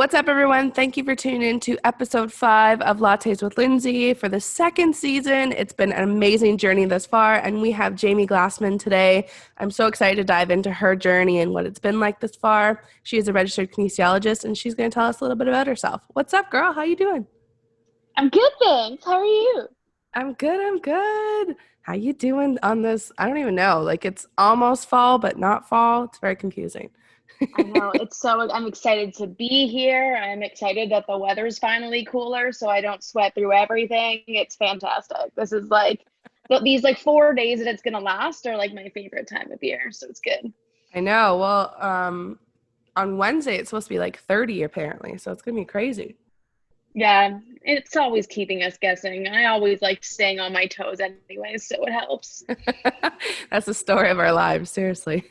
What's up, everyone? Thank you for tuning in to episode 5 of Lattes with Lindsay for the second season. It's been an amazing journey thus far, and we have Jaime Glassman today. I'm so excited to dive into her journey and what it's been like thus far. She is a registered kinesiologist, and she's going to tell us a little bit about herself. What's up, girl? How you doing? I'm good, thanks. How are you? I'm good. How you doing on this? I don't even know. Like, it's almost fall, but not fall. It's very confusing. I know I'm excited to be here. I'm excited that the weather's finally cooler so I don't sweat through everything. It's fantastic. This is these 4 days that it's gonna last are like my favorite time of year, so it's good. I know. Well, on Wednesday, it's supposed to be like 30 apparently, so it's gonna be crazy. Yeah, it's always keeping us guessing. I always like staying on my toes anyways, so it helps. That's the story of our lives, seriously.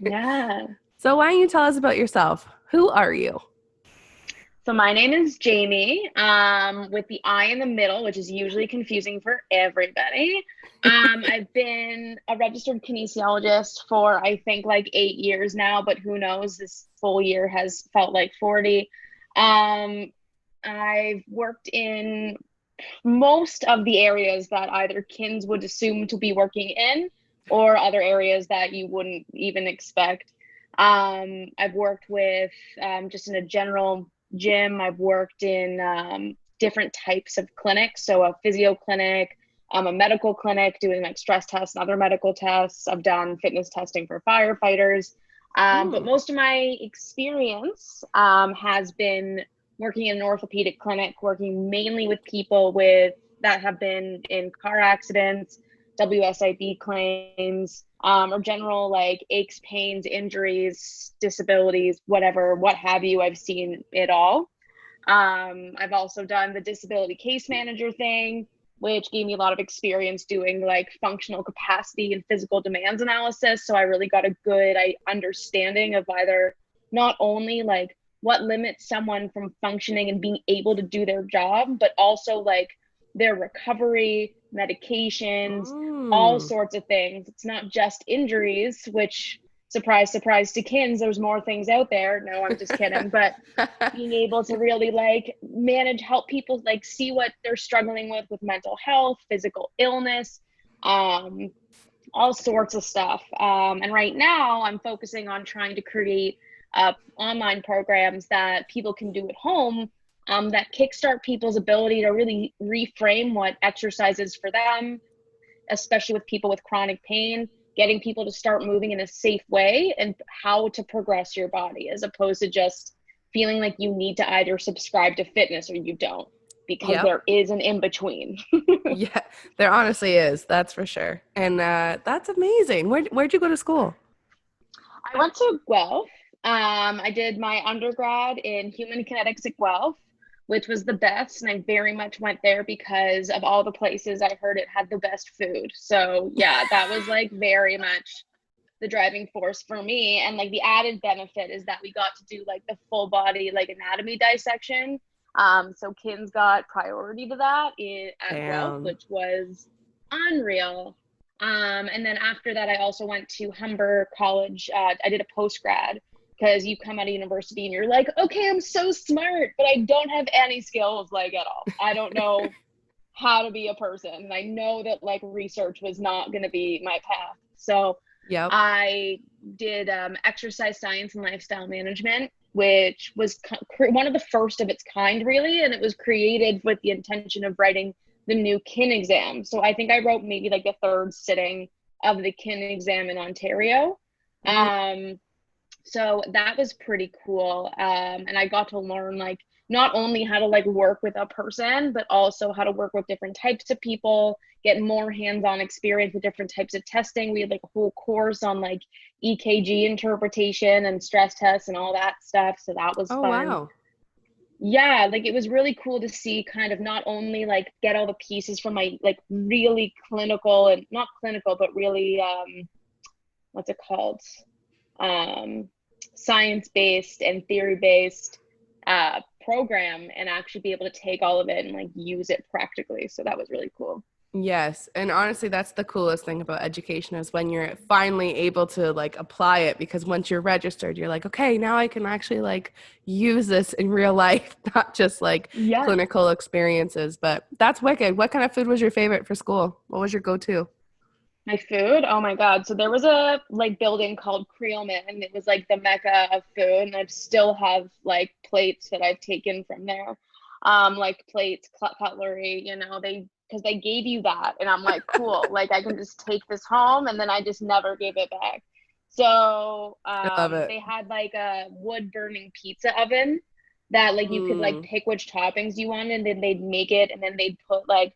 Yeah. So why don't you tell us about yourself? Who are you? So my name is Jaime, with the I in the middle, which is usually confusing for everybody. I've been a registered kinesiologist for I think like 8 years now, but who knows? This full year has felt like 40. I've worked in most of the areas that either kins would assume to be working in or other areas that you wouldn't even expect. I've worked with just in a general gym. I've worked in different types of clinics. So a physio clinic, a medical clinic doing like stress tests and other medical tests. I've done fitness testing for firefighters. But most of my experience has been working in an orthopedic clinic, working mainly with people that have been in car accidents, WSIB claims, or general like aches, pains, injuries, disabilities, whatever, what have you. I've seen it all. I've also done the disability case manager thing, which gave me a lot of experience doing like functional capacity and physical demands analysis. So I really got a good understanding of either not only like what limits someone from functioning and being able to do their job, but also like their recovery, medications, all sorts of things. It's not just injuries, which surprise, surprise to kins, there's more things out there. No, I'm just kidding. But being able to really like help people like see what they're struggling with mental health, physical illness, all sorts of stuff. And right now I'm focusing on trying to create online programs that people can do at home, that kickstart people's ability to really reframe what exercise is for them, especially with people with chronic pain, getting people to start moving in a safe way and how to progress your body as opposed to just feeling like you need to either subscribe to fitness or you don't, because there is an in-between. Yeah, there honestly is. That's for sure. And that's amazing. Where'd you go to school? I went to Guelph. I did my undergrad in human kinetics at Guelph, which was the best. And I very much went there because of all the places I heard it had the best food. So yeah, that was like very much the driving force for me. And like the added benefit is that we got to do like the full body, like anatomy dissection. So kins got priority to that at Guelph, which was unreal. And then after that, I also went to Humber College. I did a post-grad because you come out of university and you're like, okay, I'm so smart, but I don't have any skills like at all. I don't know how to be a person. And I know that like research was not going to be my path. So I did exercise science and lifestyle management, which was one of the first of its kind, really. And it was created with the intention of writing the new kin exam. So I think I wrote maybe like the third sitting of the kin exam in Ontario. So that was pretty cool. And I got to learn like not only how to like work with a person, but also how to work with different types of people, get more hands-on experience with different types of testing. We had like a whole course on like EKG interpretation and stress tests and all that stuff. So that was fun. Wow. Yeah, like it was really cool to see kind of not only like get all the pieces from my like really clinical and not clinical, but really, what's it called? Science-based and theory-based program and actually be able to take all of it and like use it practically. So that was really cool. Yes. And honestly, that's the coolest thing about education is when you're finally able to like apply it, because once you're registered, you're like, okay, now I can actually like use this in real life, not just like Yeah. clinical experiences. But that's wicked. What kind of food was your favorite for school? What was your go-to? My food? Oh my God. So there was a like building called Creelman, and it was like the mecca of food. And I still have like plates that I've taken from there. Like plates, cutlery, because they gave you that. And I'm like, cool, like I can just take this home, and then I just never gave it back. So I love it. they had like a wood burning pizza oven that like you could like Mm, pick which toppings you wanted, and then they'd make it, and then they'd put like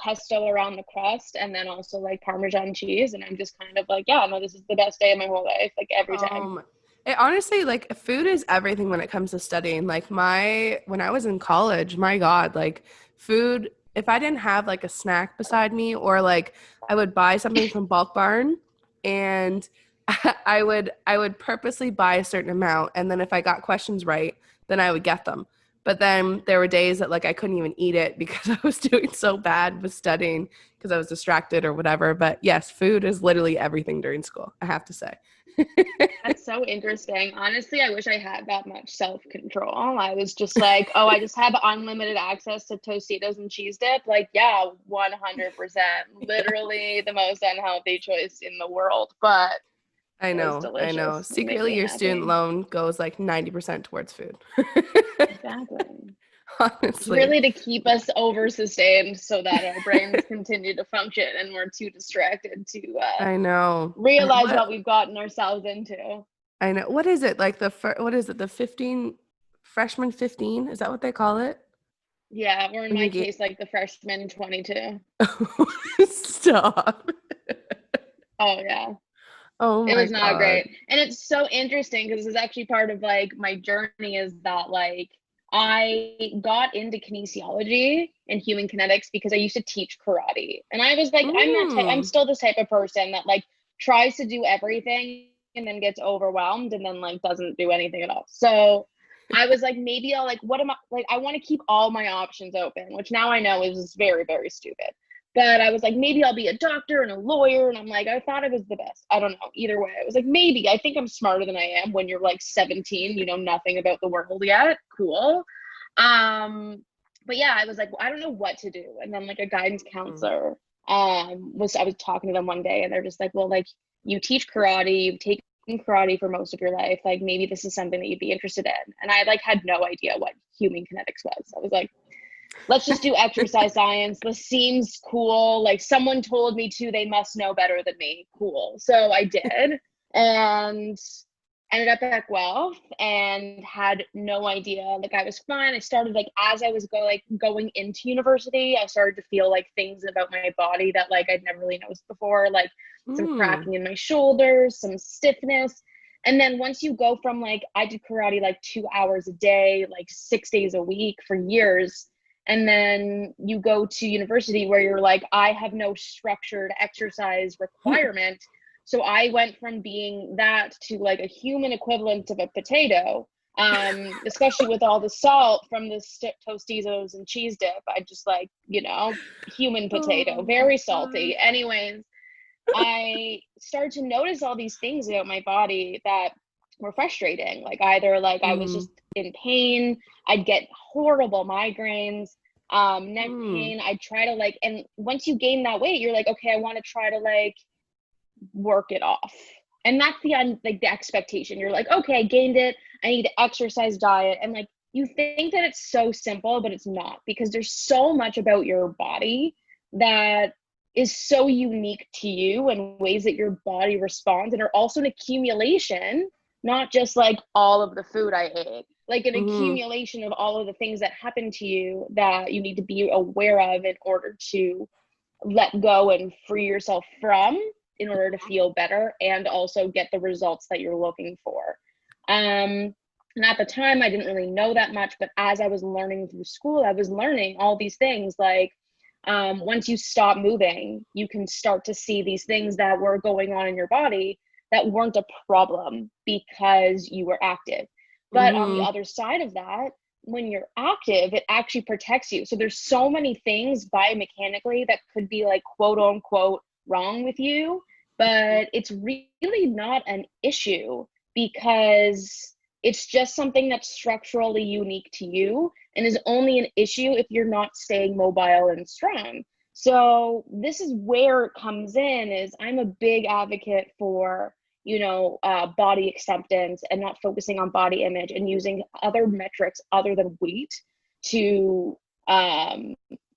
pesto around the crust, and then also like Parmesan cheese. And I'm just kind of like, yeah, no, this is the best day of my whole life, like every time. it honestly, like food is everything when it comes to studying. Like when I was in college, my God, like food, if I didn't have like a snack beside me or like I would buy something from Bulk Barn and I would purposely buy a certain amount, and then if I got questions right, then I would get them. But then there were days that like I couldn't even eat it because I was doing so bad with studying because I was distracted or whatever. But yes, food is literally everything during school, I have to say. That's so interesting. Honestly, I wish I had that much self-control. I was just like, oh, I just have unlimited access to Tostitos and cheese dip. Like, yeah, 100%. Literally the most unhealthy choice in the world, but I it was know, I know. delicious. It made Secretly, me your student happy. loan goes like 90% towards food. Exactly. It's Honestly, really to keep us over sustained so that our brains continue to function and we're too distracted to I know. And realize what what we've gotten ourselves into. I know. What is it? Like what is it? The 15 freshman 15? Is that what they call it? Yeah, or in When my you get case, like the freshman 22. Stop. Oh, yeah. Oh It my was not God. great. And it's so interesting because this is actually part of like my journey is that like I got into kinesiology and human kinetics because I used to teach karate. And I was like, I'm Mm. still this type of person that like tries to do everything and then gets overwhelmed and then like doesn't do anything at all. So I was like, maybe I'll like, what am I like? I want to keep all my options open, which now I know is very, very stupid. But I was like, maybe I'll be a doctor and a lawyer. And I'm like, I thought I was the best. I don't know. Either way, I was like, maybe. I think I'm smarter than I am when you're like 17, you know nothing about the world yet. Cool. But yeah, I was like, well, I don't know what to do. And then like a guidance Mm. counselor I was talking to them one day and they're just like, well, like you teach karate, you've taken karate for most of your life. Like maybe this is something that you'd be interested in. And I like had no idea what human kinetics was. I was like, let's just do exercise science. This seems cool. Like someone told me to, they must know better than me. Cool. So I did and ended up at Guelph and had no idea. Like I was fine. I started like as I was going into university, I started to feel like things about my body that like I'd never really noticed before, like some Mm. cracking in my shoulders, some stiffness. And then once you go from like I did karate like 2 hours a day, like 6 days a week for years, and then you go to university where you're like, I have no structured exercise requirement. So I went from being that to like a human equivalent of a potato, especially with all the salt from the Tostitos and cheese dip. I just like, human potato, Oh my very God. salty. Anyways, I started to notice all these things about my body that were frustrating. Like either like I was Mm. just in pain, I'd get horrible migraines, neck Mm. pain. I'd try to like, and once you gain that weight, you're like, okay, I want to try to like work it off. And that's like the expectation. You're like, okay, I gained it. I need to exercise, diet, and like you think that it's so simple, but it's not because there's so much about your body that is so unique to you and ways that your body responds and are also an accumulation, not just like all of the food I ate, like an Mm. accumulation of all of the things that happen to you that you need to be aware of in order to let go and free yourself from in order to feel better and also get the results that you're looking for. And at the time, I didn't really know that much, but as I was learning through school, I was learning all these things like once you stop moving, you can start to see these things that were going on in your body that weren't a problem because you were active. But on the Mm. other side of that, when you're active, it actually protects you. So there's so many things biomechanically that could be like quote unquote wrong with you, but it's really not an issue because it's just something that's structurally unique to you and is only an issue if you're not staying mobile and strong. So this is where it comes in, is I'm a big advocate for, body acceptance and not focusing on body image and using other metrics other than weight to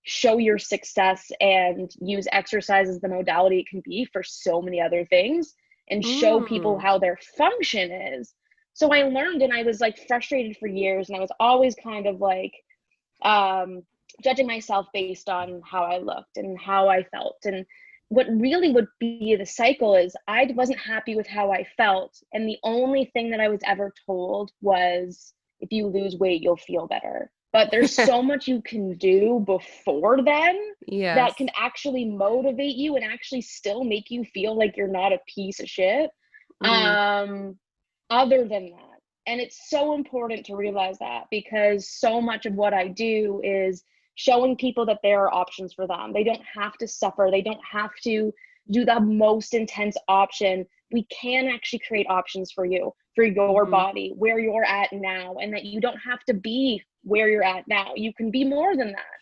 show your success and use exercise as the modality it can be for so many other things and show people how their function is. So I learned, and I was like frustrated for years, and I was always kind of like judging myself based on how I looked and how I felt. And what really would be the cycle is I wasn't happy with how I felt. And the only thing that I was ever told was, if you lose weight, you'll feel better. But there's so much you can do before then that can actually motivate you and actually still make you feel like you're not a piece of shit. Other than that. And it's so important to realize that, because so much of what I do is showing people that there are options for them. They don't have to suffer. They don't have to do the most intense option. We can actually create options for you, for your body, where you're at now, and that you don't have to be where you're at now. You can be more than that.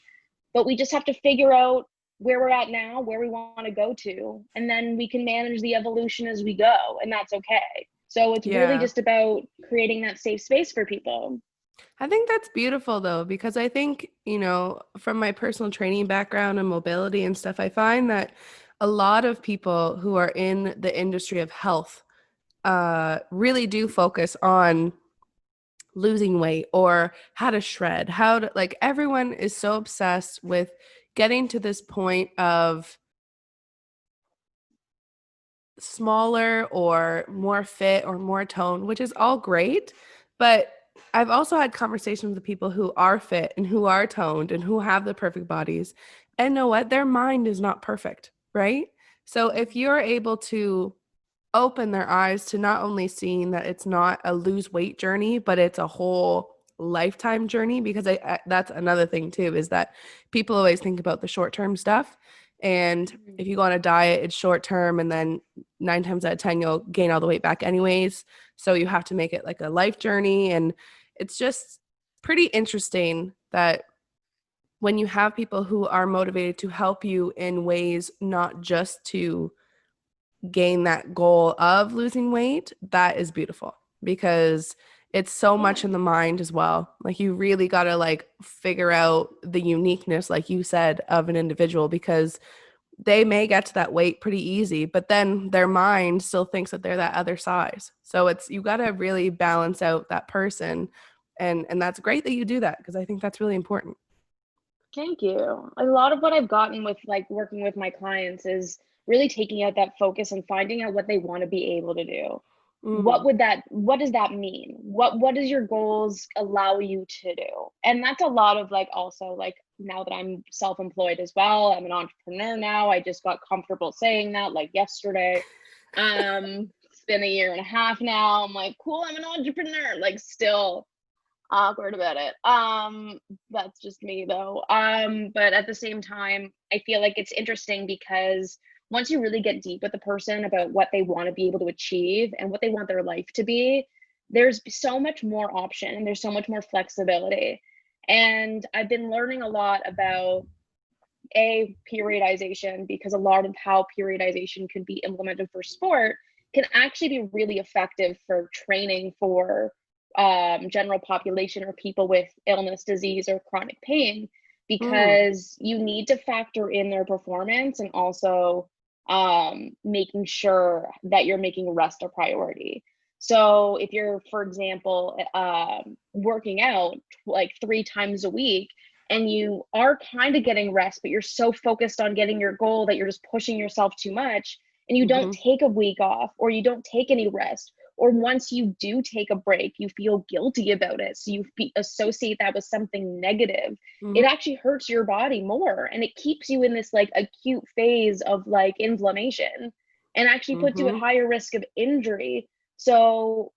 But we just have to figure out where we're at now, where we want to go to, and then we can manage the evolution as we go, and that's okay. So it's really just about creating that safe space for people. I think that's beautiful though, because I think, from my personal training background and mobility and stuff, I find that a lot of people who are in the industry of health really do focus on losing weight or how to shred, like everyone is so obsessed with getting to this point of smaller or more fit or more toned, which is all great. But I've also had conversations with people who are fit and who are toned and who have the perfect bodies. And know what? Their mind is not perfect, right? So if you're able to open their eyes to not only seeing that it's not a lose weight journey, but it's a whole lifetime journey, because that's another thing too, is that people always think about the short-term stuff. And if you go on a diet, it's short term, and then 9 times out of 10, you'll gain all the weight back anyways. So you have to make it like a life journey. And it's just pretty interesting that when you have people who are motivated to help you in ways not just to gain that goal of losing weight, that is beautiful, because it's so much in the mind as well. Like you really got to like figure out the uniqueness, like you said, of an individual, because they may get to that weight pretty easy, but then their mind still thinks that they're that other size. So you got to really balance out that person. And that's great that you do that, because I think that's really important. Thank you. A lot of what I've gotten with like working with my clients is really taking out that focus and finding out what they want to be able to do. What does that mean? What does your goals allow you to do? And that's a lot of like, also like, now that I'm self-employed as well, I'm an entrepreneur now. I just got comfortable saying that like yesterday. It's been 1.5 years now. I'm like, cool, I'm an entrepreneur, like still awkward about it. That's just me though. But at the same time, I feel like it's interesting because once you really get deep with the person about what they want to be able to achieve and what they want their life to be, there's so much more option and there's so much more flexibility. And I've been learning a lot about periodization, because a lot of how periodization can be implemented for sport can actually be really effective for training for general population or people with illness, disease, or chronic pain, because you need to factor in their performance and also making sure that you're making rest a priority. So if you're, for example, working out like 3 times a week and you are kind of getting rest, but you're so focused on getting your goal that you're just pushing yourself too much, and you don't take a week off, or you don't take any rest, or once you do take a break, you feel guilty about it. So you associate that with something negative. It actually hurts your body more, and it keeps you in this like acute phase of like inflammation, and actually puts you at higher risk of injury. So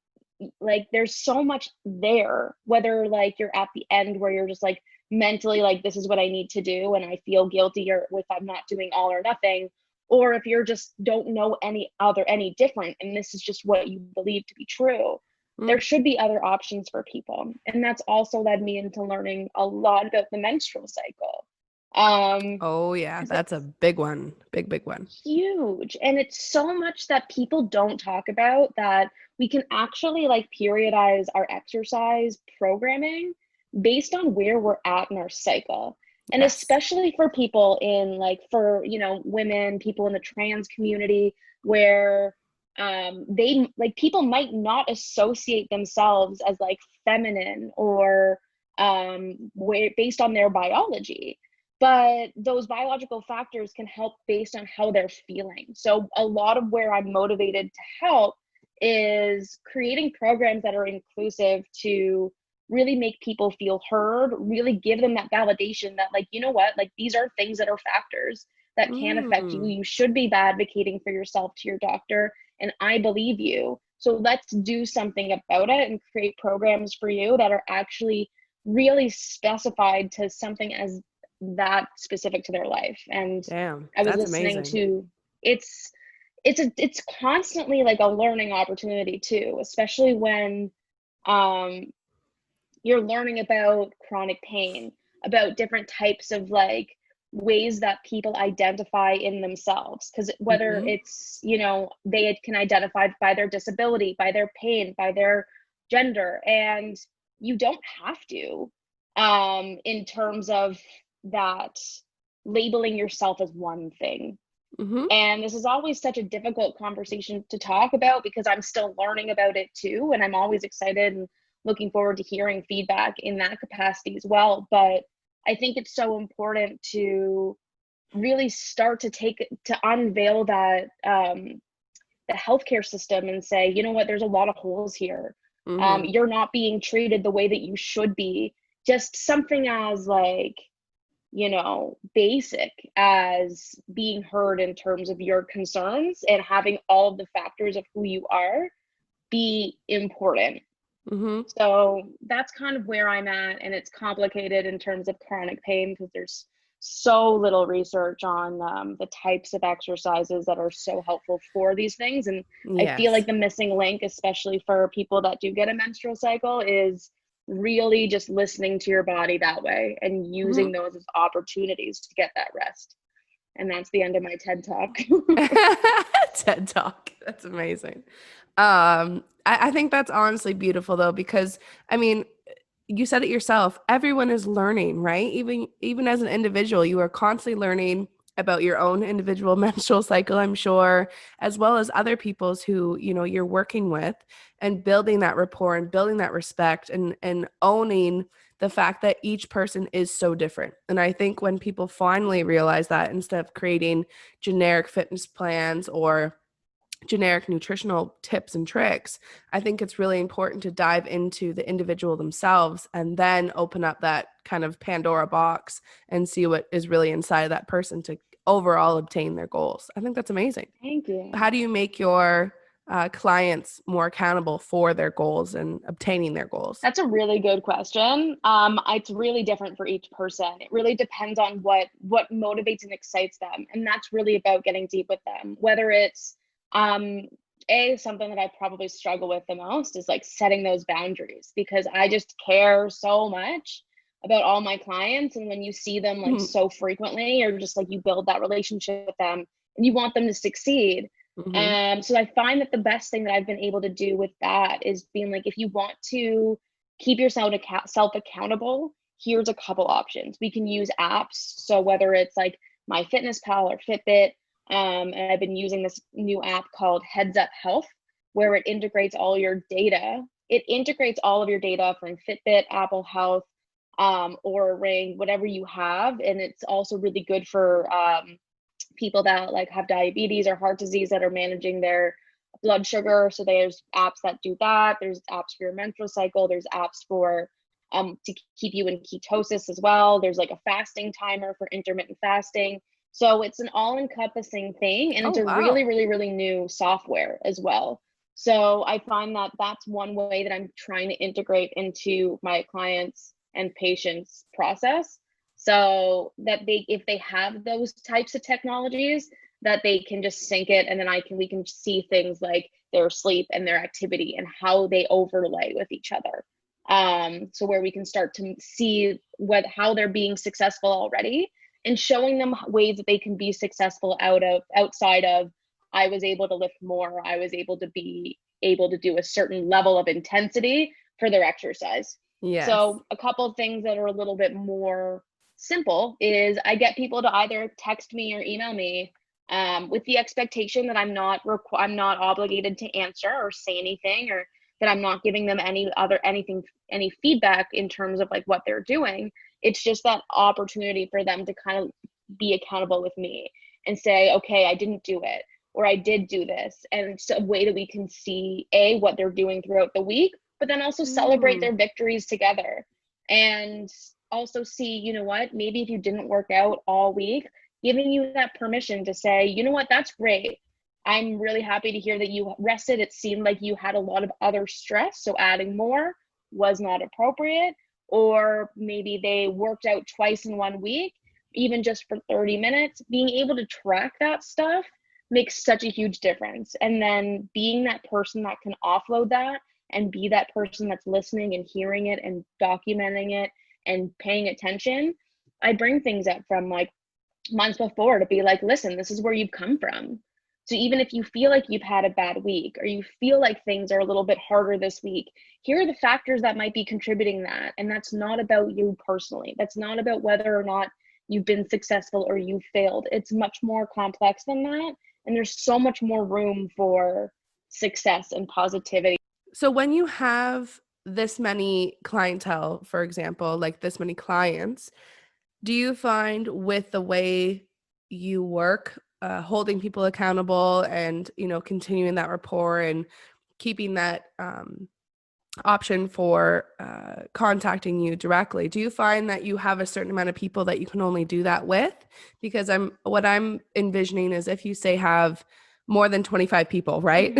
like there's so much there, whether like you're at the end where you're just like mentally like, this is what I need to do and I feel guilty, or if I'm not doing all or nothing, or if you're just don't know any different and this is just what you believe to be true. Mm. There should be other options for people. And that's also led me into learning a lot about the menstrual cycle. Oh yeah, 'Cause that's a it's big one. Big one. huge. And it's so much that people don't talk about, that we can actually like periodize our exercise programming based on where we're at in our cycle. And Yes. especially for people in like, for, women, people in the trans community, where they like, people might not associate themselves as like feminine or based on their biology, but those biological factors can help based on how they're feeling. So a lot of where I'm motivated to help is creating programs that are inclusive to really make people feel heard, really give them that validation that like, you know what, like these are things that are factors that can affect you. Mm. You should be advocating for yourself to your doctor, and I believe you. So let's do something about it and create programs for you that are actually really specified to something as that specific to their life. And Damn, I was that's listening amazing. to it's constantly like a learning opportunity too, especially when um you're learning about chronic pain, about different types of like ways that people identify in themselves. Because whether Hmm. it's, they can identify by their disability, by their pain, by their gender, and you don't have to, in terms of that, labeling yourself as one thing. Hmm. And this is always such a difficult conversation to talk about because I'm still learning about it too. And I'm always excited and looking forward to hearing feedback in that capacity as well. But I think it's so important to really start to unveil that, the healthcare system, and say, you know what, there's a lot of holes here. Hmm. You're not being treated the way that you should be. Just something as like, basic as being heard in terms of your concerns and having all of the factors of who you are be important. Hmm. So that's kind of where I'm at. And it's complicated in terms of chronic pain because there's so little research on the types of exercises that are so helpful for these things. And I feel like Yes. the missing link, especially for people that do get a menstrual cycle, is really just listening to your body that way and Hmm. using those as opportunities to get that rest. And that's the end of my TED talk. TED Talk. That's amazing. I think that's honestly beautiful though, because I mean, you said it yourself, everyone is learning, right? Even as an individual, you are constantly learning about your own individual menstrual cycle, I'm sure, as well as other people's who, you're working with, and building that rapport and building that respect, and owning the fact that each person is so different. And I think when people finally realize that, instead of creating generic fitness plans or generic nutritional tips and tricks, I think it's really important to dive into the individual themselves and then open up that kind of Pandora box and see what is really inside of that person to overall obtain their goals. I think that's amazing. Thank you. How do you make your clients more accountable for their goals and obtaining their goals? That's a really good question. It's really different for each person. It really depends on what motivates and excites them, and that's really about getting deep with them. Whether it's um, something that I probably struggle with the most is like setting those boundaries, because I just care so much about all my clients, and when you see them like Hmm. so frequently, or just like you build that relationship with them, and you want them to succeed. Hmm. So I find that the best thing that I've been able to do with that is being like, if you want to keep yourself self accountable, here's a couple options. We can use apps. So whether it's like MyFitnessPal or Fitbit, and I've been using this new app called Heads Up Health, where it integrates all your data. It integrates all of your data from Fitbit, Apple Health, or Ring, whatever you have. And it's also really good for people that like have diabetes or heart disease that are managing their blood sugar. So there's apps that do that. There's apps for your menstrual cycle. There's apps for to keep you in ketosis as well. There's like a fasting timer for intermittent fasting. So it's an all-encompassing thing, and Oh, it's a wow. really, really, really new software as well. So I find that that's one way that I'm trying to integrate into my clients and patients process, so that if they have those types of technologies, that they can just sync it, and then we can see things like their sleep and their activity and how they overlay with each other. So where we can start to see how they're being successful already, and showing them ways that they can be successful outside of, I was able to lift more, I was able to do a certain level of intensity for their exercise. Yes. So a couple of things that are a little bit more simple is I get people to either text me or email me, with the expectation that I'm not obligated to answer or say anything, or that I'm not giving them any feedback in terms of like what they're doing. It's just that opportunity for them to kind of be accountable with me and say, okay, I didn't do it, or I did do this. And it's a way that we can see what they're doing throughout the week, but then also celebrate their victories together. And also see, you know what, maybe if you didn't work out all week, giving you that permission to say, you know what, that's great. I'm really happy to hear that you rested. It seemed like you had a lot of other stress, so adding more was not appropriate. Or maybe they worked out twice in 1 week, even just for 30 minutes. Being able to track that stuff makes such a huge difference. And then being that person that can offload that and be that person that's listening and hearing it and documenting it and paying attention. I bring things up from like months before to be like, listen, this is where you've come from. So even if you feel like you've had a bad week, or you feel like things are a little bit harder this week, here are the factors that might be contributing that. And that's not about you personally. That's not about whether or not you've been successful or you failed. It's much more complex than that. And there's so much more room for success and positivity. So when you have this many clientele, for example, like this many clients, do you find with the way you work, holding people accountable and, continuing that rapport and keeping that option for contacting you directly, do you find that you have a certain amount of people that you can only do that with? Because what I'm envisioning is if you say have more than 25 people, right?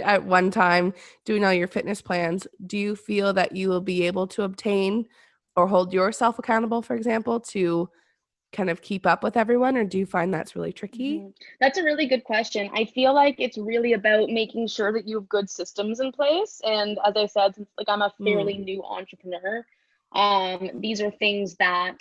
At one time doing all your fitness plans, do you feel that you will be able to obtain or hold yourself accountable, for example, to kind of keep up with everyone, or do you find that's really tricky? That's a really good question. I feel like it's really about making sure that you have good systems in place. And as I said, since like I'm a fairly new entrepreneur, these are things that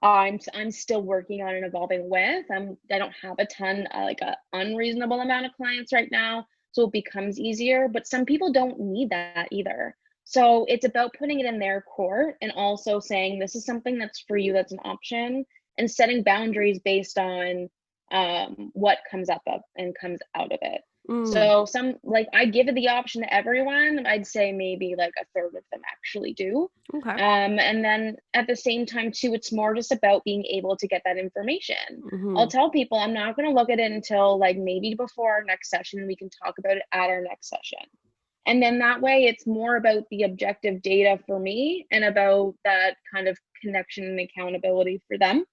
I'm still working on and evolving with. I don't have a ton, like a unreasonable amount of clients right now, so it becomes easier. But some people don't need that either. So it's about putting it in their court and also saying this is something that's for you, that's an option, and setting boundaries based on what comes up and comes out of it. So I give it the option to everyone. I'd say maybe like a third of them actually do. Okay. And then at the same time too, it's more just about being able to get that information. I'll tell people I'm not going to look at it until like maybe before our next session, and we can talk about it at our next session. And then that way it's more about the objective data for me and about that kind of connection and accountability for them.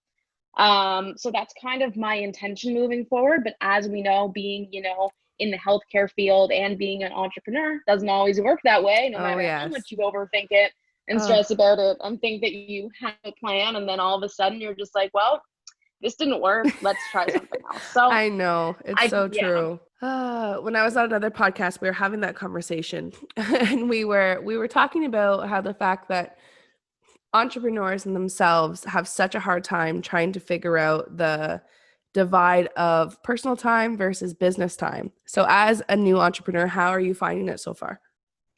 So that's kind of my intention moving forward. But as we know, being, in the healthcare field and being an entrepreneur doesn't always work that way, no matter how much you overthink it and stress about it and think that you have a plan. And then all of a sudden you're just like, well, this didn't work. Let's try something else. So I know. It's so true. When I was on another podcast, we were having that conversation and we were talking about how the fact that entrepreneurs in themselves have such a hard time trying to figure out the divide of personal time versus business time. So as a new entrepreneur, how are you finding it so far?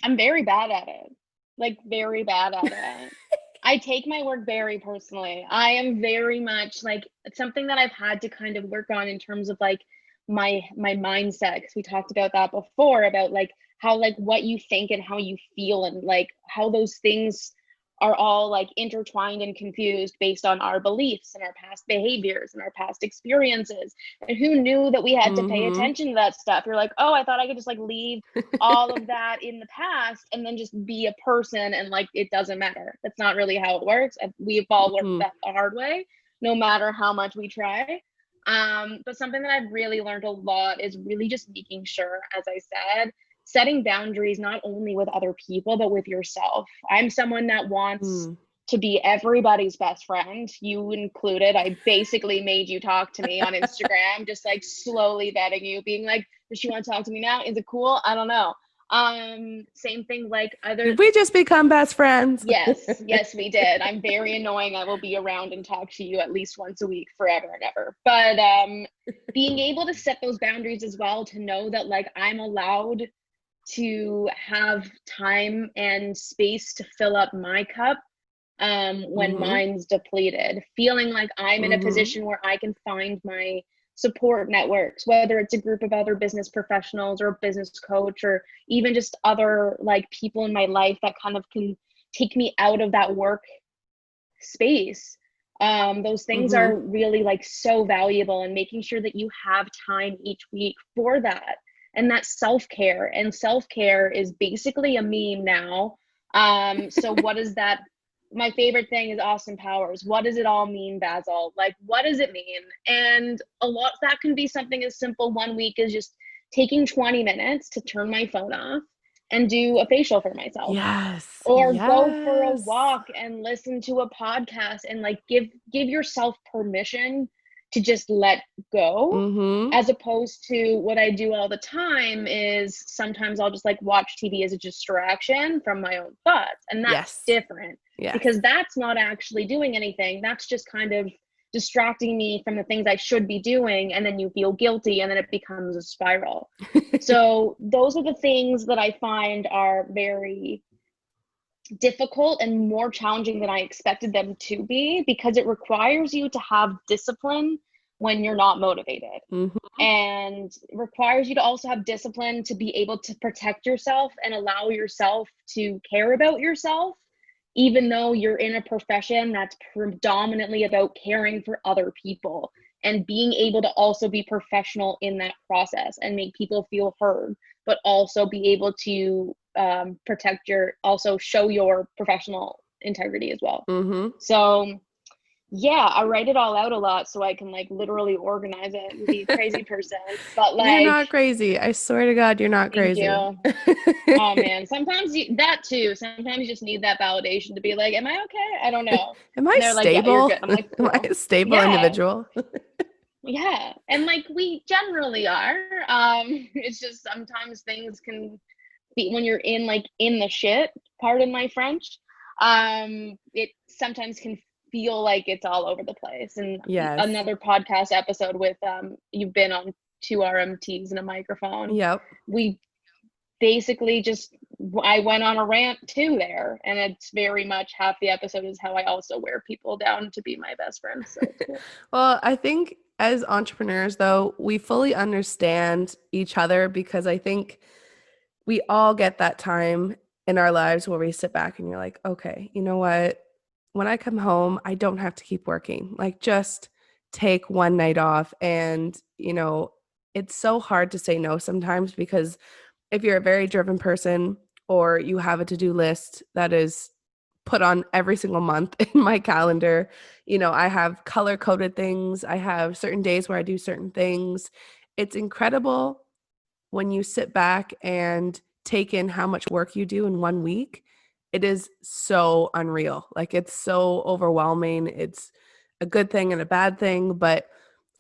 I'm very bad at it. Like very bad at it. I take my work very personally. I am very much like, it's something that I've had to kind of work on in terms of like my mindset, because we talked about that before, about like how like what you think and how you feel and like how those things are all like intertwined and confused based on our beliefs and our past behaviors and our past experiences. And who knew that we had to pay attention to that stuff? You're like, oh, I thought I could just like leave all of that in the past and then just be a person and like it doesn't matter. That's not really how it works. We've all learned that the hard way, no matter how much we try. But something that I've really learned a lot is really just making sure, as I said, setting boundaries not only with other people, but with yourself. I'm someone that wants to be everybody's best friend, you included. I basically made you talk to me on Instagram, just like slowly vetting you, being like, does she want to talk to me now? Is it cool? I don't know. Same thing, like other. Did we just become best friends? Yes, we did. I'm very annoying. I will be around and talk to you at least once a week forever and ever. But being able to set those boundaries as well, to know that like I'm allowed to have time and space to fill up my cup when mine's depleted, feeling like I'm in a position where I can find my support networks, whether it's a group of other business professionals or a business coach, or even just other like people in my life that kind of can take me out of that work space. Those things are really like so valuable, and making sure that you have time each week for that. And that's self-care, and self-care is basically a meme now. So what is that? My favorite thing is Austin Powers. What does it all mean, Basil? Like, what does it mean? And a lot that can be something as simple one week as just taking 20 minutes to turn my phone off and do a facial for myself. Yes. Or go for a walk and listen to a podcast, and like give yourself permission to just let go, as opposed to what I do all the time is sometimes I'll just like watch TV as a distraction from my own thoughts. And that's different, because that's not actually doing anything. That's just kind of distracting me from the things I should be doing. And then you feel guilty, and then it becomes a spiral. So those are the things that I find are very difficult and more challenging than I expected them to be, because it requires you to have discipline when you're not motivated, and requires you to also have discipline to be able to protect yourself and allow yourself to care about yourself, even though you're in a profession that's predominantly about caring for other people, and being able to also be professional in that process and make people feel heard, but also be able to protect also show your professional integrity as well. So yeah, I write it all out a lot so I can like literally organize it and be a crazy person. But like, you're not crazy. I swear to God, you're not crazy. Thank you. Oh man, sometimes that too. Sometimes you just need that validation to be like, am I okay? I don't know. Am I stable? Like, yeah, you're good. I'm like, cool. Am I a stable individual? Yeah, and like we generally are. It's just sometimes things can be, when you're in the shit, pardon my French, it sometimes can feel like it's all over the place. And another podcast episode with you've been on 2 RMTs and a microphone. We basically I went on a rant too there, and it's very much half the episode is how I also wear people down to be my best friends. So it's cool. Well, I think as entrepreneurs though, we fully understand each other, because I think we all get that time in our lives where we sit back and you're like, okay, you know what? When I come home, I don't have to keep working. Like, just take one night off. And, you know, it's so hard to say no sometimes, because if you're a very driven person, or you have a to-do list that is put on every single month in my calendar, you know, I have color-coded things. I have certain days where I do certain things. It's incredible when you sit back and take in how much work you do in 1 week. It is so unreal. Like, it's so overwhelming. It's a good thing and a bad thing. But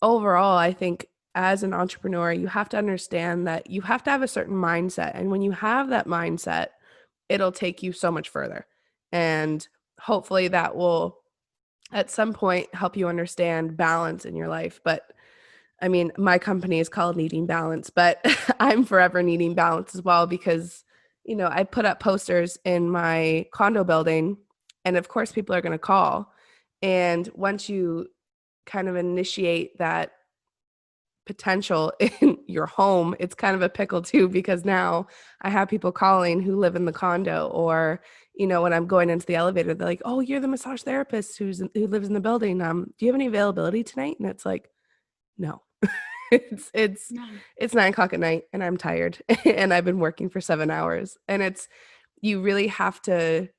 overall, I think as an entrepreneur, you have to understand that you have to have a certain mindset. And when you have that mindset, it'll take you so much further. And hopefully that will at some point help you understand balance in your life. But I mean, my company is called Needing Balance, but I'm forever needing balance as well, because, you know, I put up posters in my condo building, and of course people are going to call. And once you kind of initiate that potential in your home, it's kind of a pickle too, because now I have people calling who live in the condo, or, you know, when I'm going into the elevator, they're like, oh, you're the massage therapist who lives in the building. Do you have any availability tonight? And it's like, no. It's 9:00 at night and I'm tired and I've been working for 7 hours, and you really have to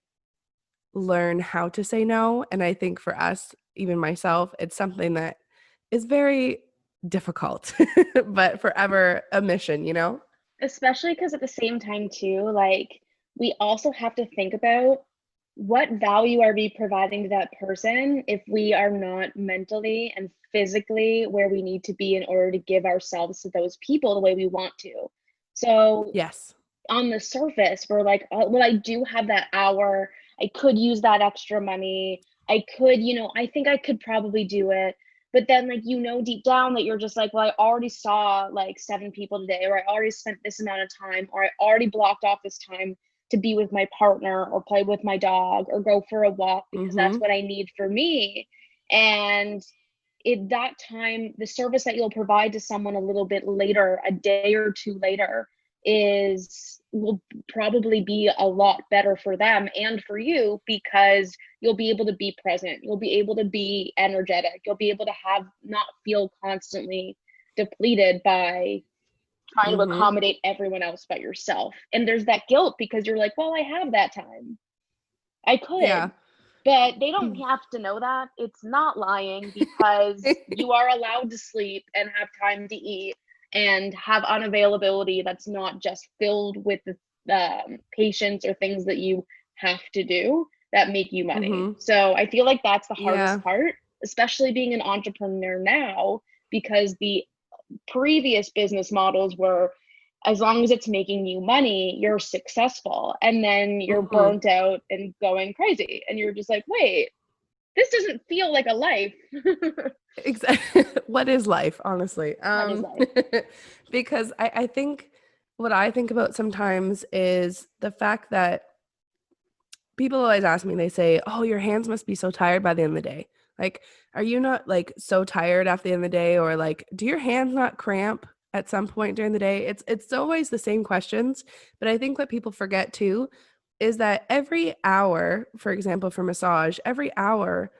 learn how to say no. And I think for us, even myself, it's something that is very difficult, but forever a mission, you know? Especially because at the same time too, like we also have to think about what value are we providing to that person if we are not mentally and physically where we need to be in order to give ourselves to those people the way we want to. So Yes. on the surface, we're like, oh, well, I do have that hour. I could use that extra money. I could, I think I could probably do it. But then, like, deep down that you're just like, well, I already saw like 7 people today, or I already spent this amount of time, or I already blocked off this time to be with my partner or play with my dog or go for a walk because that's Mm-hmm. what I need for me. And that time, the service that you'll provide to someone a little bit later, a day or two later, will probably be a lot better for them and for you, because you'll be able to be present, you'll be able to be energetic, you'll be able to not feel constantly depleted by trying to Mm-hmm. accommodate everyone else but yourself. And there's that guilt because you're like, well, I have that time, I Yeah. could. But they don't have to know that. It's not lying, because you are allowed to sleep and have time to eat and have unavailability that's not just filled with patients or things that you have to do that make you money. Mm-hmm. So I feel like that's the Yeah. hardest part, especially being an entrepreneur now, because the previous business models were, as long as it's making you money, you're successful. And then you're Mm-hmm. burnt out and going crazy. And you're just like, wait, this doesn't feel like a life. Exactly. What is life, honestly? What is life? Because I think what I think about sometimes is the fact that people always ask me, they say, "Oh, your hands must be so tired by the end of the day. Like, are you not like so tired after the end of the day? Or like, do your hands not cramp at some point during the day?" It's always the same questions. But I think what people forget too is that every hour, for example, for massage, every hour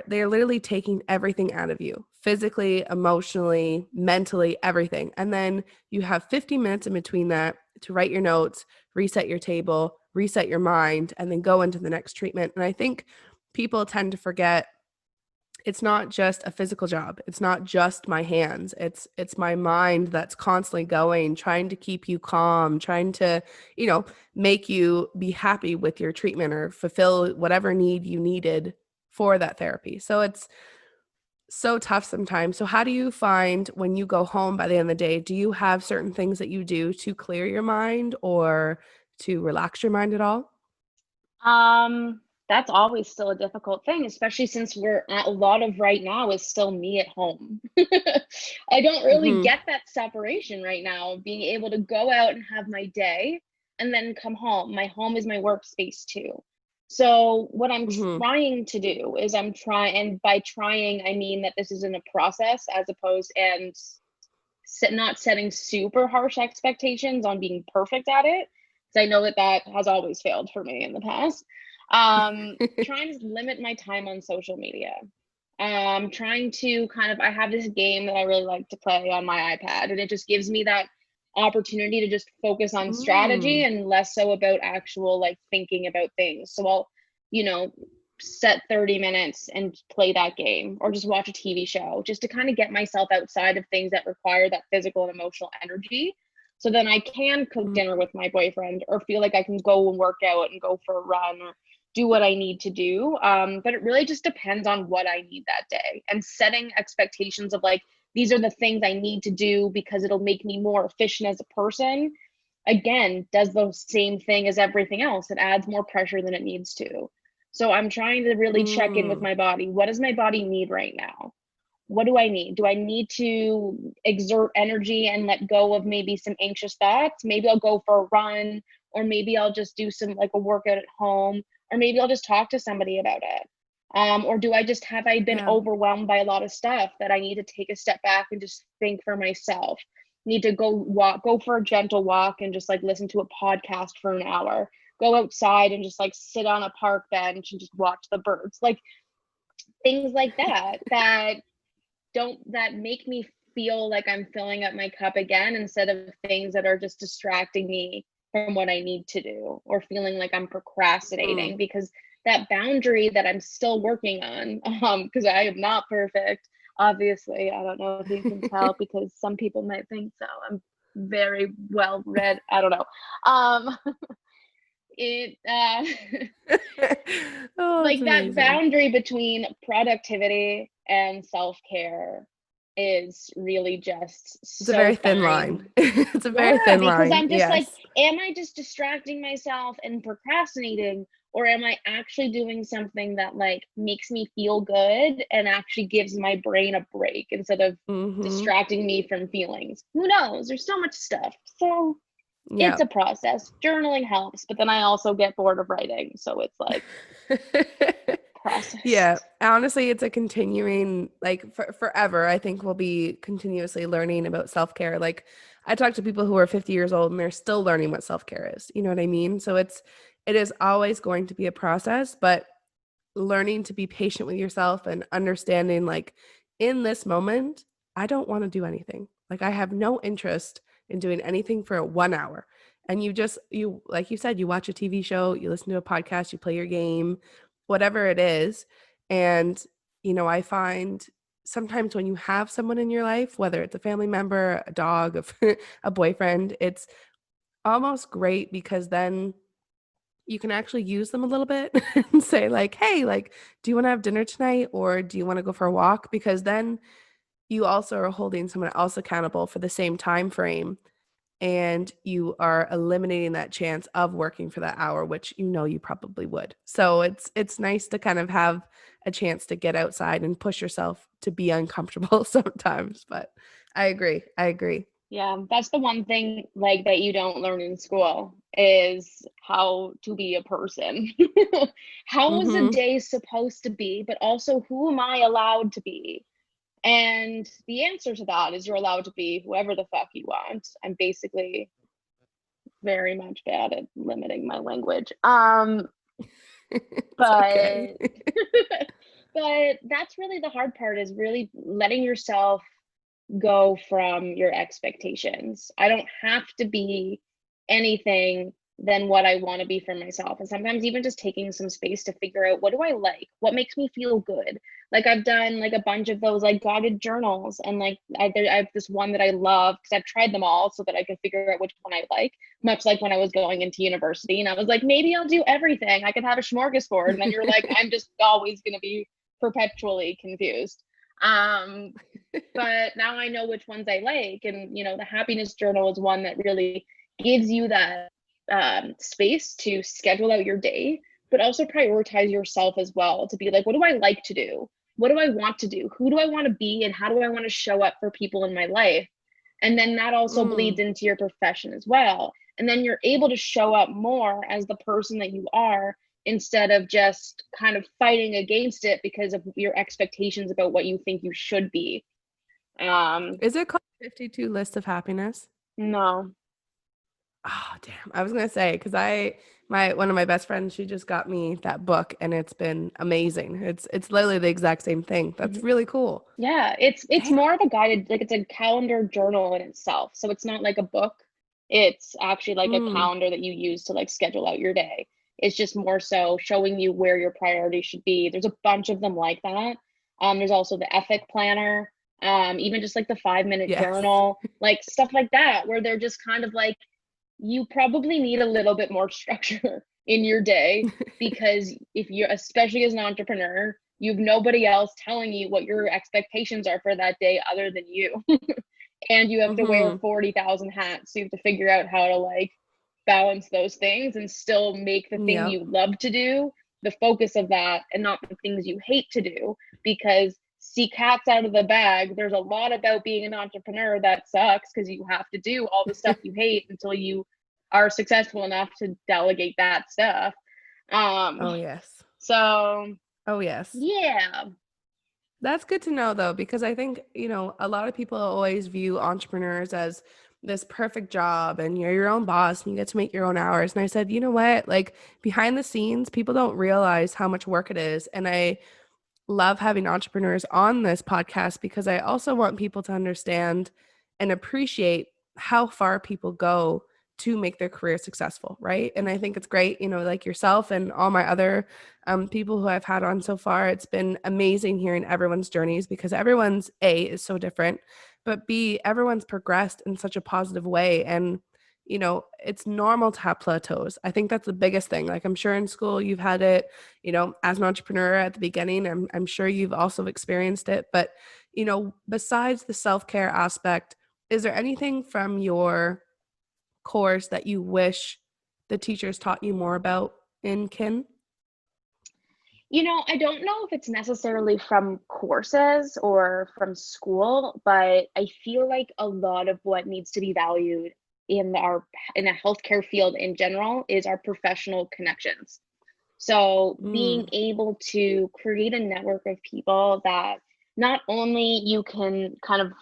they're literally taking everything out of you, physically, emotionally, mentally, everything. And then you have 50 minutes in between that to write your notes, reset your table, reset your mind, and then go into the next treatment. And I think people tend to forget it's not just a physical job. It's not just my hands. It's my mind that's constantly going, trying to keep you calm, trying to, make you be happy with your treatment or fulfill whatever need you needed for that therapy. So it's so tough sometimes. So how do you find when you go home by the end of the day, do you have certain things that you do to clear your mind or to relax your mind at all? That's always still a difficult thing, especially since a lot of right now is still me at home. I don't really Mhm. get that separation right now, being able to go out and have my day and then come home. My home is my workspace too. So what I'm Mhm. trying to do is and by trying, I mean that this isn't a process, as opposed and not setting super harsh expectations on being perfect at it, because I know that has always failed for me in the past. Trying to limit my time on social media. Trying to I have this game that I really like to play on my iPad, and it just gives me that opportunity to just focus on strategy Mm. and less so about actual like thinking about things. So I'll, you know, set 30 minutes and play that game, or just watch a TV show, just to kind of get myself outside of things that require that physical and emotional energy. So then I can cook dinner Mhm. with my boyfriend, or feel like I can go and work out and go for a run, or do what I need to do. But it really just depends on what I need that day, and setting expectations of like, these are the things I need to do because it'll make me more efficient as a person. Again, does the same thing as everything else. It adds more pressure than it needs to. So I'm trying to really check in with Mm. my body. What does my body need right now? What do I need? Do I need to exert energy and let go of maybe some anxious thoughts? Maybe I'll go for a run, or maybe I'll just do some like a workout at home, or maybe I'll just talk to somebody about it. Or do I just have I been Yeah. overwhelmed by a lot of stuff that I need to take a step back and just think for myself? Need to go for a gentle walk and just like listen to a podcast for an hour. Go outside and just like sit on a park bench and just watch the birds. Like things like that make me feel like I'm filling up my cup again, instead of things that are just distracting me from what I need to do, or feeling like I'm Mm. procrastinating, because that boundary that I'm still working on, because I am not perfect, obviously. I don't know if you can tell, because some people might think so. very well read. I don't know. Um, it Oh, it's like that amazing. boundary between productivity and self-care is really just It's a so very thin line. fine. It's a very Yeah, thin because line. I'm just like, Yes. am I just distracting myself and procrastinating, or am I actually doing something that like makes me feel good and actually gives my brain a break instead of Mm-hmm. distracting me from feelings? Who knows? There's so much stuff. So it's Yeah. a process. Journaling helps, but then I also get bored of writing, so it's like process. Yeah, honestly, it's a continuing, like forever. I think we'll be continuously learning about self-care. Like I talk to people who are 50 years old and they're still learning what self-care is. You know what I mean? So it is always going to be a process, but learning to be patient with yourself and understanding like in this moment, I don't want to do anything. Like I have no interest in doing anything for 1 hour. And you like you said, you watch a TV show, you listen to a podcast, you play your game, whatever it is. And, I find sometimes when you have someone in your life, whether it's a family member, a dog, a boyfriend, it's almost great because then you can actually use them a little bit and say like, "Hey, like, do you want to have dinner tonight or do you want to go for a walk?" Because then you also are holding someone else accountable for the same time frame and you are eliminating that chance of working for that hour, which you probably would. So it's nice to kind of have a chance to get outside and push yourself to be uncomfortable sometimes, but I agree. I agree. Yeah, that's the one thing like that you don't learn in school is how to be a person. How is a Mhm. day supposed to be, but also who am I allowed to be? And the answer to that is you're allowed to be whoever the fuck you want. I'm basically very much bad at limiting my language. It's okay. But but that's really the hard part is really letting yourself go from your expectations. I don't have to be anything than what I want to be for myself. And sometimes even just taking some space to figure out what do I like? What makes me feel good? Like I've done like a bunch of those like guided journals and like I have this one that I love because I've tried them all so that I can figure out which one I like. Much like when I was going into university and I was like, maybe I'll do everything. I could have a smorgasbord. And then you're like, I'm just always going to be perpetually confused. Um, but now I know which ones I like. And, the happiness journal is one that really gives you that space to schedule out your day, but also prioritize yourself as well to be like, what do I like to do? What do I want to do? Who do I want to be? And how do I want to show up for people in my life? And then that also bleeds Mm. into your profession as well. And then you're able to show up more as the person that you are instead of just kind of fighting against it because of your expectations about what you think you should be. Is it called 52 List of Happiness? No. Oh, damn. I was gonna say, because my one of my best friends, she just got me that book and it's been amazing. It's literally the exact same thing. That's Mhm. really cool. Yeah, it's Damn. more of a guided, like it's a calendar journal in itself. So it's not like a book. It's actually like a Mm, calendar that you use to like schedule out your day. It's just more so showing you where your priorities should be. There's a bunch of them like that. There's also the ethic planner, even just like the 5 minute yes. journal, like stuff like that, where they're just kind of like you probably need a little bit more structure in your day because if you're, especially as an entrepreneur, you have nobody else telling you what your expectations are for that day other than you. And you have to wear Mm-hmm. 40,000 hats. So you have to figure out how to like balance those things and still make the thing Yep. you love to do the focus of that and not the things you hate to do. Because see cats out of the bag, there's a lot about being an entrepreneur that sucks because you have to do all the stuff you hate until you are successful enough to delegate that stuff. Um, Oh yes. so Oh yes. yeah. That's good to know though, because I think, a lot of people always view entrepreneurs as this perfect job and you're your own boss and you get to make your own hours. And I said, you know what? Like behind the scenes, people don't realize how much work it is. And I love having entrepreneurs on this podcast because I also want people to understand and appreciate how far people go to make their career successful, right? And I think it's great, you know, like yourself and all my other people who I've had on so far. It's been amazing hearing everyone's journeys because everyone's A is so different, but B, everyone's progressed in such a positive way. And, you know, it's normal to have plateaus. I think that's the biggest thing. Like, I'm sure in school you've had it, you know, as an entrepreneur at the beginning. I'm sure you've also experienced it. But, you know, besides the self-care aspect, is there anything from your course that you wish the teachers taught you more about in kin? I don't know if it's necessarily from courses or from school, but I feel like a lot of what needs to be valued in the healthcare field in general is our professional connections. So being able to create a network of people that not only you can kind of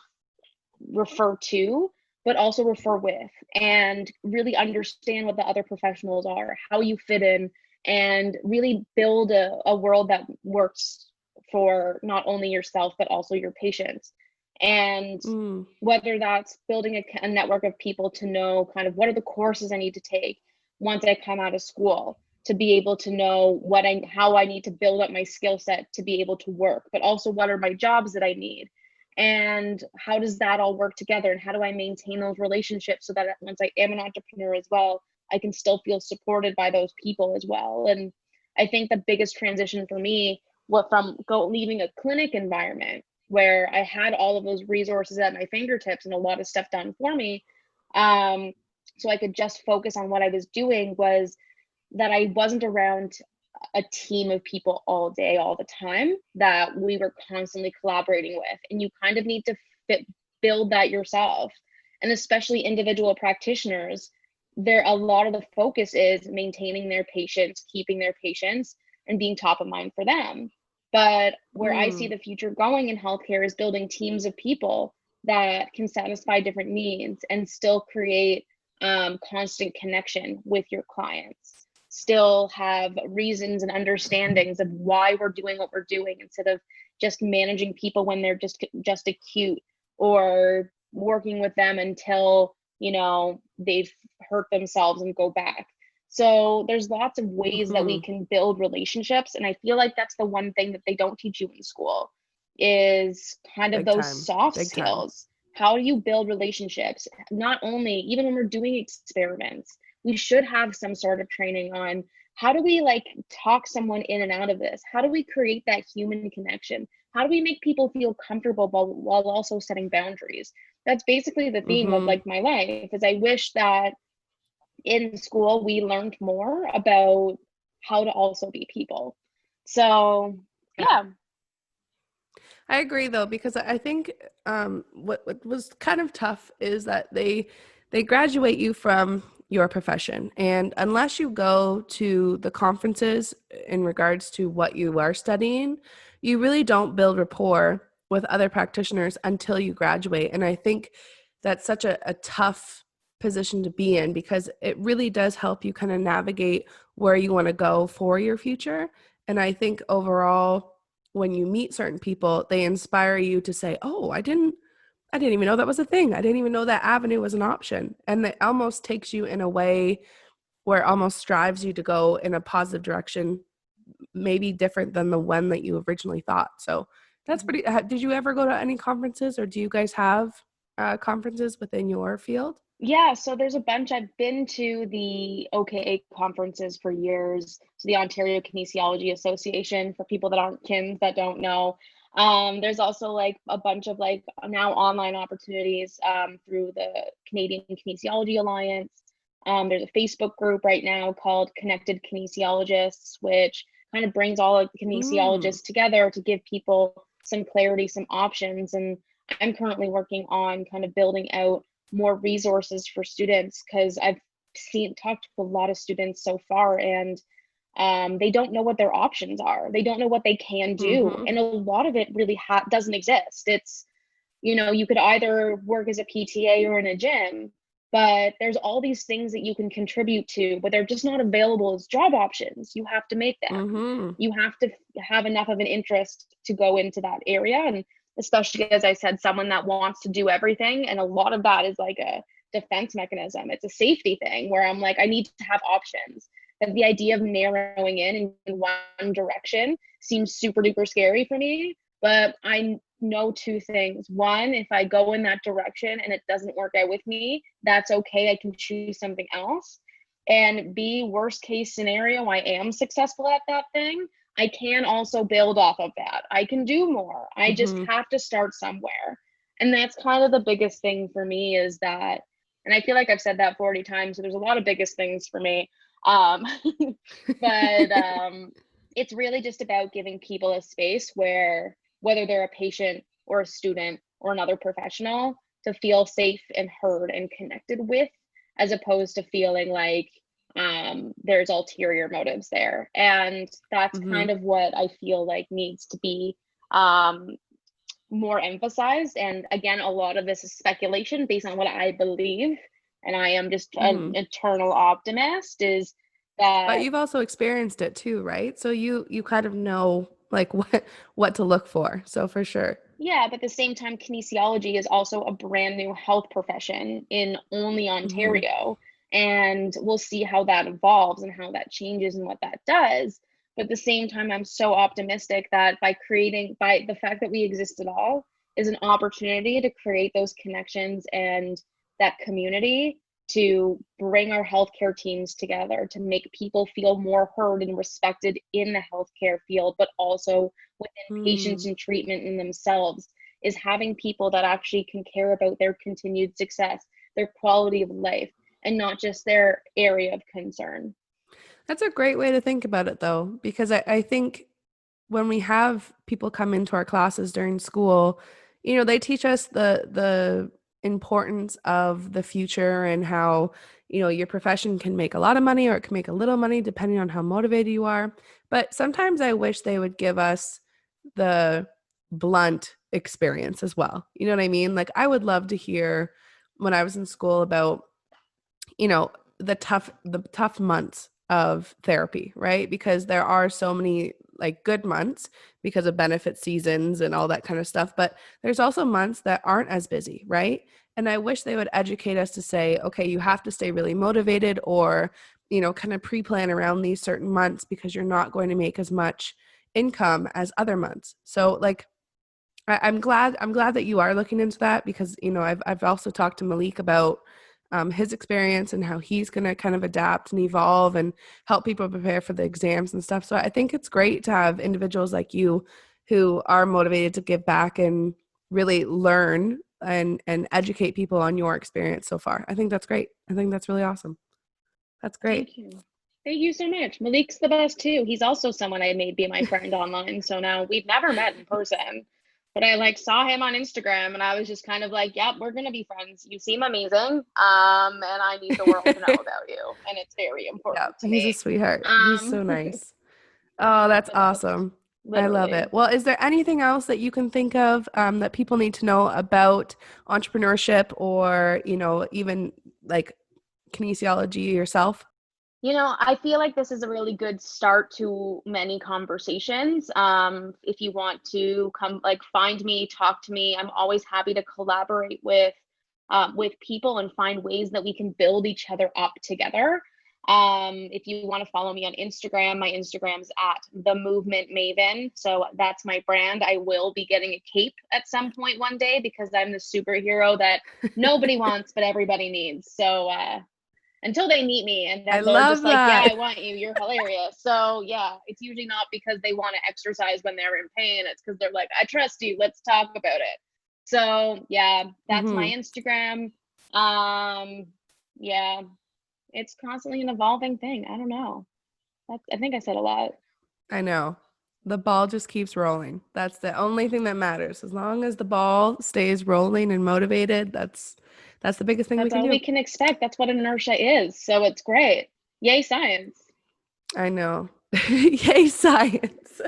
refer to, but also refer with, and really understand what the other professionals are, how you fit in, and really build a world that works for not only yourself, but also your patients. And whether that's building a network of people to know kind of what are the courses I need to take once I come out of school, to be able to know how I need to build up my skill set to be able to work, but also what are my jobs that I need, and how does that all work together, and how do I maintain those relationships so that once I am an entrepreneur as well, I can still feel supported by those people as well. And I think the biggest transition for me was from leaving a clinic environment where I had all of those resources at my fingertips and a lot of stuff done for me, so I could just focus on what I was doing, was that I wasn't around a team of people all day, all the time, that we were constantly collaborating with. And you kind of need to build that yourself. And especially individual practitioners, a lot of the focus is maintaining their patients, keeping their patients, and being top of mind for them. But where I see the future going in healthcare is building teams of people that can satisfy different needs and still create constant connection with your clients, still have reasons and understandings of why we're doing what we're doing, instead of just managing people when they're just acute, or working with them until they've hurt themselves and go back. So there's lots of ways that we can build relationships, and I feel like that's the one thing that they don't teach you in school, is kind of those soft skills. How do you build relationships? Not only, even when we're doing experiments, we should have some sort of training on how do we talk someone in and out of this? How do we create that human connection? How do we make people feel comfortable while also setting boundaries? That's basically the theme of my life, is I wish that in school we learned more about how to also be people. So yeah. I agree though, because I think what was kind of tough is that they graduate you from your profession, and unless you go to the conferences in regards to what you are studying, you really don't build rapport with other practitioners until you graduate. And I think that's such a tough position to be in, because it really does help you kind of navigate where you want to go for your future. And I think overall, when you meet certain people, they inspire you to say, oh, I didn't even know that was a thing. I didn't even know that avenue was an option. And it almost takes you in a way where it almost strives you to go in a positive direction, maybe different than the one that you originally thought. So that's pretty. Did you ever go to any conferences, or do you guys have conferences within your field? Yeah, so there's a bunch. I've been to the OKA conferences for years. So the Ontario Kinesiology Association, for people that aren't kins that don't know. There's also a bunch of now online opportunities through the Canadian Kinesiology Alliance. There's a Facebook group right now called Connected Kinesiologists, which kind of brings all of the kinesiologists together to give people some clarity, some options. And I'm currently working on kind of building out more resources for students, because I've talked to a lot of students so far, and they don't know what their options are. They don't know what they can do. And a lot of it really doesn't exist. It's, you could either work as a PTA or in a gym, but there's all these things that you can contribute to, but they're just not available as job options. You have to make them. You have to have enough of an interest to go into that area. And especially, as I said, someone that wants to do everything. And a lot of that is defense mechanism. It's a safety thing where I'm like, I need to have options. And the idea of narrowing in one direction seems super duper scary for me. But I know two things. One, if I go in that direction and it doesn't work out with me, that's okay. I can choose something else. And B, worst case scenario, I am successful at that thing. I can also build off of that. I can do more. I just have to start somewhere. And that's kind of the biggest thing for me is that, and I feel like I've said that 40 times, so there's a lot of biggest things for me. But it's really just about giving people a space where, whether they're a patient or a student or another professional, to feel safe and heard and connected with, as opposed to feeling like there's ulterior motives there. And that's kind of what I feel like needs to be more emphasized. And again, a lot of this is speculation based on what I believe. And I am just an eternal optimist, is that. But you've also experienced it too, right? So you kind of know like what to look for. So for sure. Yeah, but at the same time, kinesiology is also a brand new health profession in only Ontario. And we'll see how that evolves and how that changes and what that does. But at the same time, I'm so optimistic that by the fact that we exist at all is an opportunity to create those connections and that community, to bring our healthcare teams together, to make people feel more heard and respected in the healthcare field, but also within patients and treatment in themselves, is having people that actually can care about their continued success, their quality of life, and not just their area of concern. That's a great way to think about it, though, because I think when we have people come into our classes during school, they teach us the importance of the future and how, your profession can make a lot of money or it can make a little money depending on how motivated you are. But sometimes I wish they would give us the blunt experience as well. You know what I mean? Like I would love to hear when I was in school about, the tough months of therapy, right? Because there are so many like good months because of benefit seasons and all that kind of stuff. But there's also months that aren't as busy, right? And I wish they would educate us to say, okay, you have to stay really motivated or, kind of pre-plan around these certain months because you're not going to make as much income as other months. So like, I'm glad that you are looking into that because, I've also talked to Malik about his experience and how he's going to kind of adapt and evolve and help people prepare for the exams and stuff. So I think it's great to have individuals like you who are motivated to give back and really learn and educate people on your experience so far. I think that's great. I think that's really awesome. That's great. Thank you. Thank you so much. Malik's the best too. He's also someone I made be my friend online. So now we've never met in person, but I saw him on Instagram and I was just kind of like, yep, we're going to be friends. You seem amazing. And I need the world to know about you. And it's very important to me. He's a sweetheart. He's so nice. Oh, that's awesome. Literally. I love it. Well, is there anything else that you can think of that people need to know about entrepreneurship or, even like kinesiology yourself? I feel like this is a really good start to many conversations. If you want to come, find me, talk to me, I'm always happy to collaborate with people and find ways that we can build each other up together. If you want to follow me on Instagram, my Instagram's at the Movement Maven. So that's my brand. I will be getting a cape at some point one day because I'm the superhero that nobody wants, but everybody needs. So, until they meet me and then they're just like, yeah, I want you. You're hilarious. So yeah, it's usually not because they want to exercise when they're in pain. It's because they're like, I trust you. Let's talk about it. So yeah, that's my Instagram. Yeah, it's constantly an evolving thing. I don't know. I think I said a lot. I know. The ball just keeps rolling. That's the only thing that matters. As long as the ball stays rolling and motivated, that's the biggest thing we can do. That's all we can expect. That's what inertia is. So it's great. Yay, science. I know. Yay, science.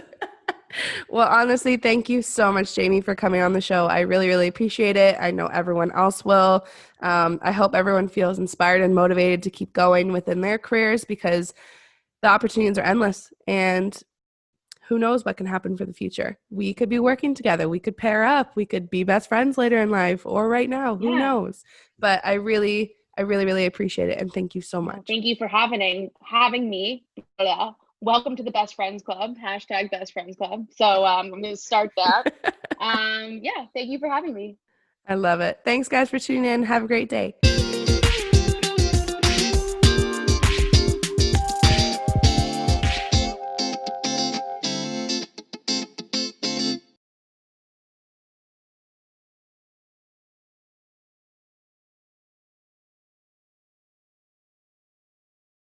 Well, honestly, thank you so much, Jaime, for coming on the show. I really, really appreciate it. I know everyone else will. I hope everyone feels inspired and motivated to keep going within their careers because the opportunities are endless. And who knows what can happen for the future? We could be working together. We could pair up. We could be best friends later in life or right now. Who Yeah. knows? But I really, really appreciate it. And thank you so Well, much. thank you for having me. Yeah. Welcome to the Best Friends Club. Hashtag Best Friends Club. So I'm going to start that. Yeah. Thank you for having me. I love it. Thanks, guys, for tuning in. Have a great day.